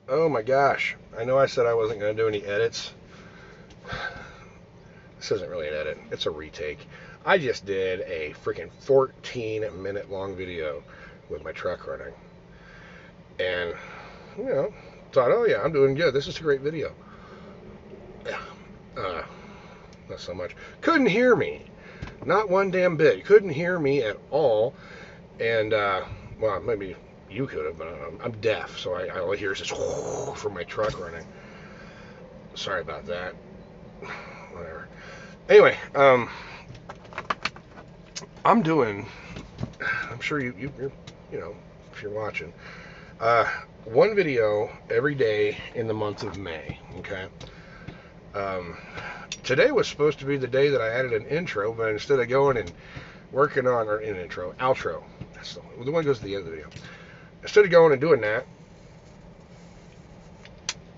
Oh my gosh. I know I said I wasn't going to do any edits. This isn't really an edit, it's a retake. I just did a freaking 14-minute long video with my truck running. And, you know, thought, oh yeah, I'm doing good. This is a great video. Yeah. Uh, Not so much. Couldn't hear me. Not one damn bit. Couldn't hear me at all. And, well, maybe you could have, but I'm deaf, so I all I hear is this from my truck running. Sorry about that. Whatever. Anyway, I'm doing. I'm sure you're, you know, if you're watching, uh, one video every day in the month of May. Okay. Um, Today was supposed to be the day that I added an intro, but instead of going and working on or an intro, outro. That's the one that goes to the end of the video. Instead of going and doing that,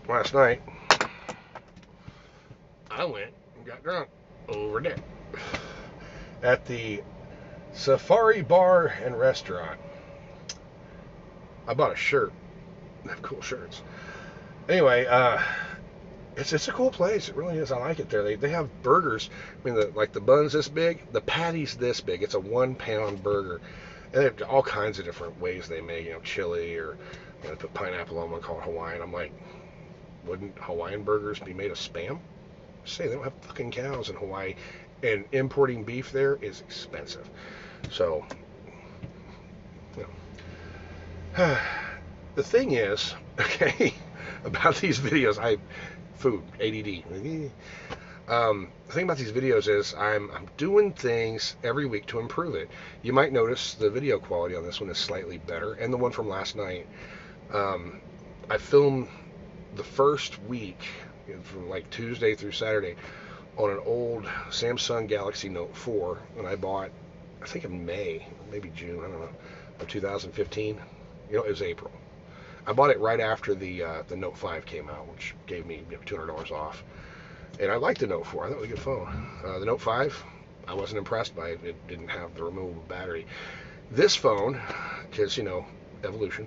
last night I went and got drunk over there at the Safari Bar and Restaurant. I bought a shirt. They have cool shirts. Anyway, it's a cool place. It really is. I like it there. They have burgers. I mean, like the bun's this big, the patty's this big. It's a 1 pound burger, and they have all kinds of different ways they make. You know, chili or they put pineapple on one called Hawaiian. I'm like, wouldn't Hawaiian burgers be made of Spam? Say they don't have fucking cows in Hawaii, and importing beef there is expensive. So, you know. The thing is, okay, about these videos, food, ADD. The thing about these videos is I'm doing things every week to improve it. You might notice the video quality on this one is slightly better, and the one from last night. I filmed the first week, from like Tuesday through Saturday, on an old Samsung Galaxy Note 4, and I bought, I think in May, maybe June, I don't know, of 2015. You know, it was April. I bought it right after the Note 5 came out, which gave me $200 off. And I liked the Note 4. I thought it was a good phone. The Note 5, I wasn't impressed by it. It didn't have the removable battery. This phone, because, you know, evolution,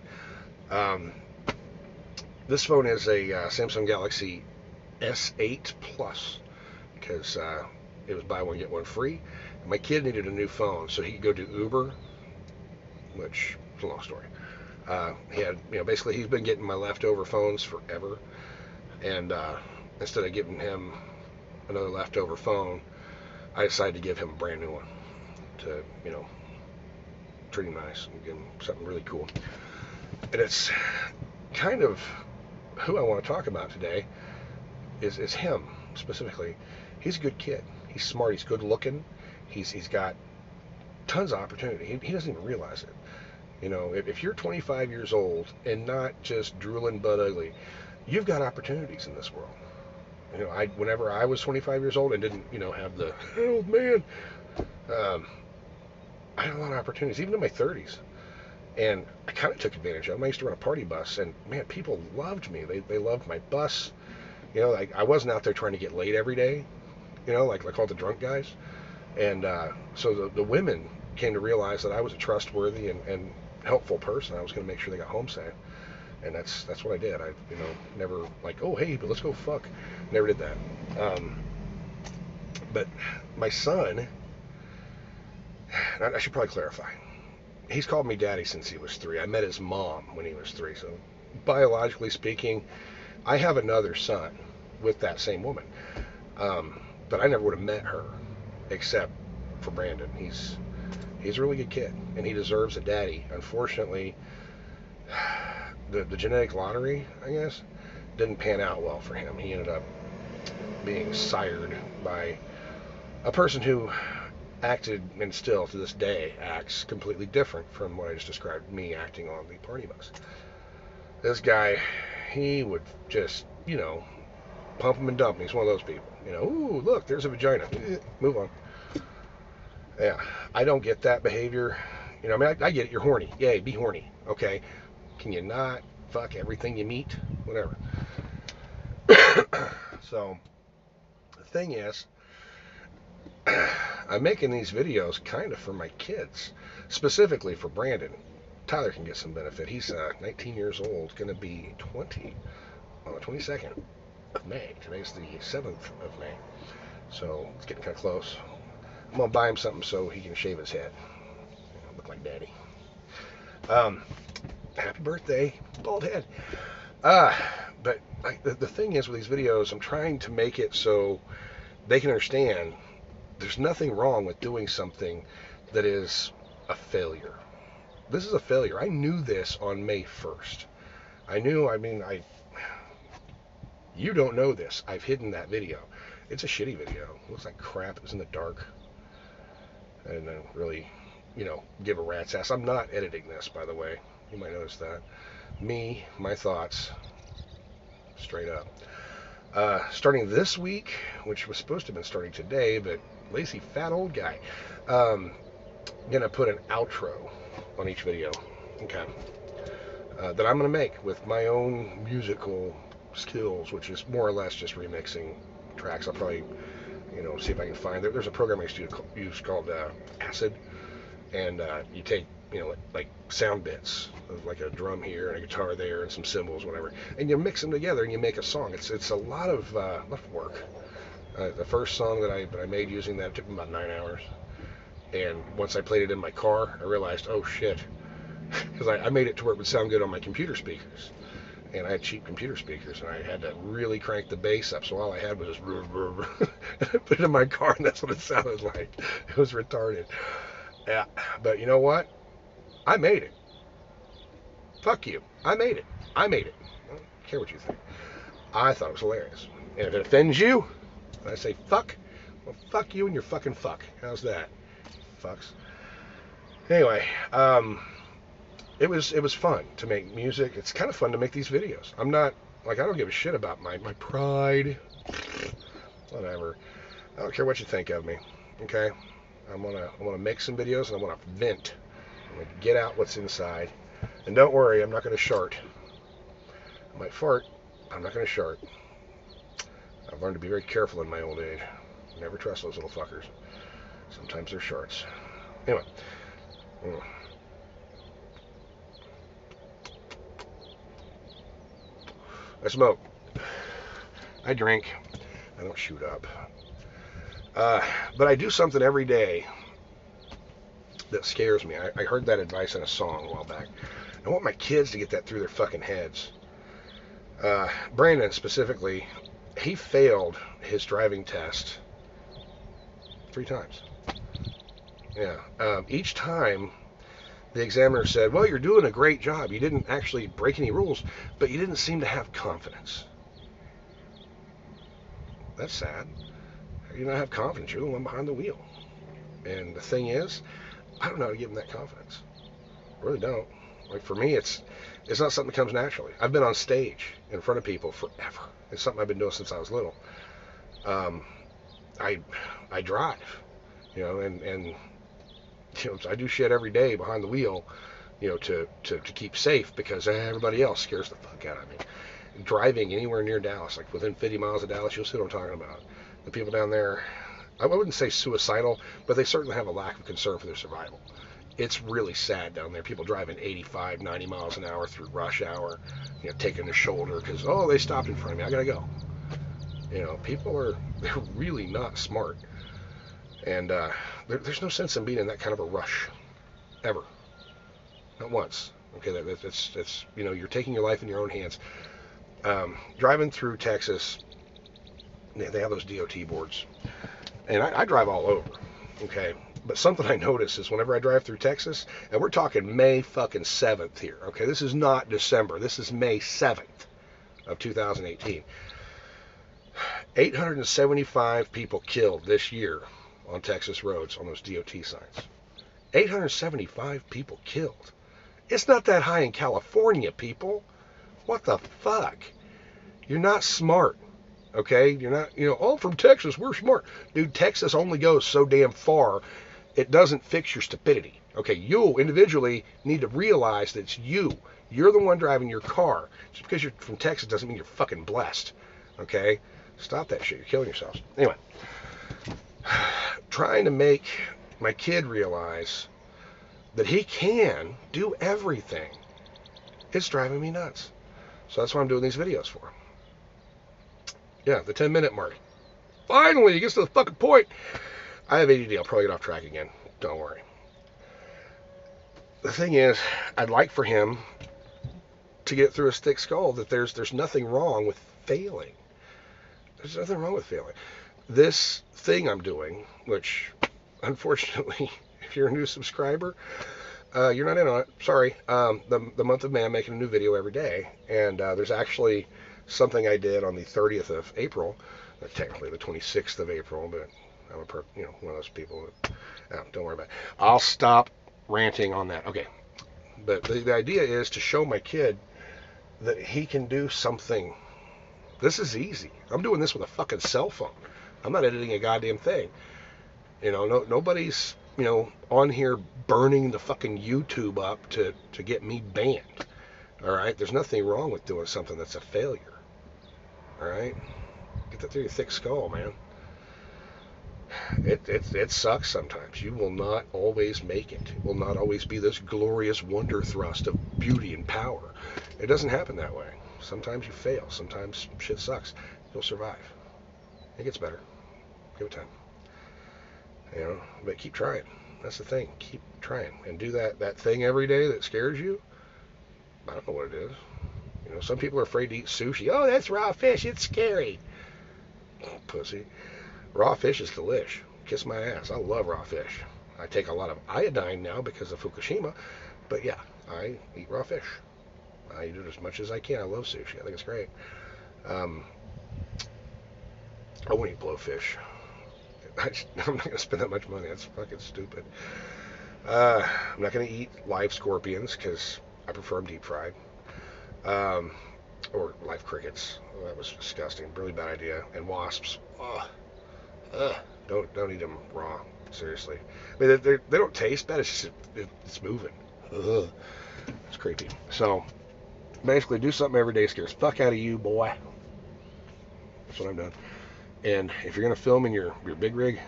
this phone is a Samsung Galaxy S8 Plus, because it was buy one, get one free. And my kid needed a new phone, so he could go do Uber, which is a long story. He had, you know, basically he's been getting my leftover phones forever, and instead of giving him another leftover phone, I decided to give him a brand new one to, you know, treat him nice and give him something really cool. And it's kind of who I want to talk about today is him specifically. He's a good kid. He's smart. He's good looking. He's got tons of opportunity. He doesn't even realize it. You know, if you're 25 years old and not just drooling butt ugly, you've got opportunities in this world. You know, whenever I was 25 years old and didn't, you know, have the old man, I had a lot of opportunities, even in my 30s. And I kind of took advantage of them. I used to run a party bus, and man, people loved me. They loved my bus. You know, I wasn't out there trying to get laid every day, you know, like all the drunk guys. And so the women came to realize that I was a trustworthy and helpful person. I was going to make sure they got home safe, and that's what I did. I, you know, never like, oh hey, but let's go fuck. Never did that. But my son, I should probably clarify. He's called me daddy since he was 3. I met his mom when he was 3. So biologically speaking, I have another son with that same woman. But I never would have met her except for Brandon. He's a really good kid, and he deserves a daddy. Unfortunately, the genetic lottery, I guess, didn't pan out well for him. He ended up being sired by a person who acted, and still to this day acts, completely different from what I just described, me acting on the party bus. This guy, he would just, you know, pump him and dump him. He's one of those people. You know, ooh, look, there's a vagina. Move on. Yeah, I don't get that behavior. You know, I mean, I get it. You're horny. Yay, be horny. Okay. Can you not fuck everything you meet? Whatever. So, the thing is, I'm making these videos kind of for my kids, specifically for Brandon. Tyler can get some benefit. He's 19 years old, going to be 20 on the 22nd of May. Today's the 7th of May. So it's getting kind of close. I'm going to buy him something so he can shave his head. Look like daddy. Happy birthday, bald head. But the thing is with these videos, I'm trying to make it so they can understand there's nothing wrong with doing something that is a failure. This is a failure. I knew this on May 1st. You don't know this. I've hidden that video. It's a shitty video. It looks like crap. It was in the dark. I didn't really, give a rat's ass. I'm not editing this, by the way. You might notice that. Me, my thoughts, straight up. Starting this week, which was supposed to have been starting today, but lazy fat old guy, gonna put an outro on each video, okay, that I'm gonna make with my own musical skills, which is more or less just remixing tracks. I'll probably, see if I can find there's a program I used to use called Acid, and you take like sound bits of like a drum here and a guitar there and some cymbals, whatever, and you mix them together and you make a song. It's a lot of work. The first song that I made using that took me about 9 hours, and once I played it in my car, I realized, oh shit, because I made it to where it would sound good on my computer speakers, and I had cheap computer speakers, and I had to really crank the bass up, so all I had was just and I put it in my car, and that's what it sounded like. It was retarded. Yeah, but you know what? I made it. Fuck you. I made it. I don't care what you think. I thought it was hilarious. And if it offends you, and I say fuck, well, fuck you and your fucking fuck. How's that? Fucks. Anyway, it was fun to make music. It's kind of fun to make these videos. I don't give a shit about my pride. Whatever. I don't care what you think of me. Okay? I wanna make some videos, and I wanna vent. I'm gonna get out what's inside. And don't worry, I'm not gonna shart. I might fart. I'm not gonna shart. I've learned to be very careful in my old age. Never trust those little fuckers. Sometimes they're sharts. Anyway. I smoke. I drink. I don't shoot up. But I do something every day that scares me. I heard that advice in a song a while back. I want my kids to get that through their fucking heads. Brandon specifically, he failed his driving test 3 times. Yeah. Each time the examiner said, well, you're doing a great job. You didn't actually break any rules, but you didn't seem to have confidence. That's sad. You don't have confidence. You're the one behind the wheel. And the thing is, I don't know how to give them that confidence. I really don't. Like, for me, it's not something that comes naturally. I've been on stage in front of people forever. It's something I've been doing since I was little. I drive, and I do shit every day behind the wheel, to keep safe, because everybody else scares the fuck out of me. Driving anywhere near Dallas, like within 50 miles of Dallas, you'll see what I'm talking about. The people down there, I wouldn't say suicidal, but they certainly have a lack of concern for their survival. It's really sad down there. People driving 85, 90 miles an hour through rush hour, taking their shoulder because, they stopped in front of me. I gotta go. They're really not smart. And there's no sense in being in that kind of a rush, ever. Not once. Okay, that's you're taking your life in your own hands. Driving through Texas, they have those DOT boards, and I drive all over, okay? But something I notice is whenever I drive through Texas, and we're talking May fucking 7th here, okay? This is not December. This is May 7th of 2018. 875 people killed this year on Texas roads on those DOT signs. 875 people killed. It's not that high in California, people. What the fuck? You're not smart, okay? You're not, from Texas, we're smart. Dude, Texas only goes so damn far. It doesn't fix your stupidity, okay? You individually need to realize that it's you. You're the one driving your car. Just because you're from Texas doesn't mean you're fucking blessed, okay? Stop that shit. You're killing yourselves. Anyway, trying to make my kid realize that he can do everything. It's driving me nuts. So that's what I'm doing these videos for. Yeah, the 10-minute mark. Finally, he gets to the fucking point. I have ADD. I'll probably get off track again. Don't worry. The thing is, I'd like for him to get through his thick skull that there's nothing wrong with failing. There's nothing wrong with failing. This thing I'm doing, which, unfortunately, if you're a new subscriber, you're not in on it. Sorry. The month of May, I'm making a new video every day, and there's actually something I did on the 30th of April, technically the 26th of April, but I'm one of those people that, don't worry about it. I'll stop ranting on that. Okay. But the idea is to show my kid that he can do something. This is easy. I'm doing this with a fucking cell phone. I'm not editing a goddamn thing. Nobody's, on here burning the fucking YouTube up to get me banned. All right? There's nothing wrong with doing something that's a failure. All right? Get that through your thick skull, man. It sucks sometimes. You will not always make it. It will not always be this glorious wonder thrust of beauty and power. It doesn't happen that way. Sometimes you fail. Sometimes shit sucks. You'll survive. It gets better. Give it time. But keep trying. That's the thing. Keep trying. And do that thing every day that scares you. I don't know what it is. Some people are afraid to eat sushi. Oh, that's raw fish. It's scary. Pussy. Raw fish is delish. Kiss my ass. I love raw fish. I take a lot of iodine now because of Fukushima. But yeah, I eat raw fish. I eat it as much as I can. I love sushi. I think it's great. I won't eat blowfish. I'm not going to spend that much money. That's fucking stupid. I'm not going to eat live scorpions because I prefer them deep fried. Or live crickets. Oh, that was disgusting. Really bad idea. And wasps. Don't eat them raw. Seriously. I mean, they don't taste bad. It's just it's moving. Ugh. It's creepy. So basically, do something every day scares the fuck out of you, boy. That's what I'm doing. And if you're gonna film in your big rig,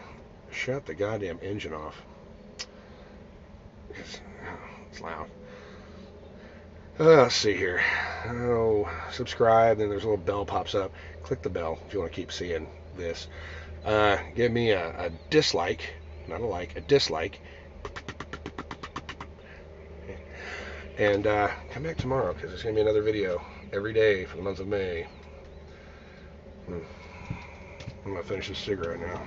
shut the goddamn engine off. It's loud. Let's see here. Subscribe. Then there's a little bell pops up. Click the bell if you want to keep seeing this. Give me a dislike, not a like, a dislike. And come back tomorrow because there's going to be another video every day for the month of May. I'm going to finish this cigarette now.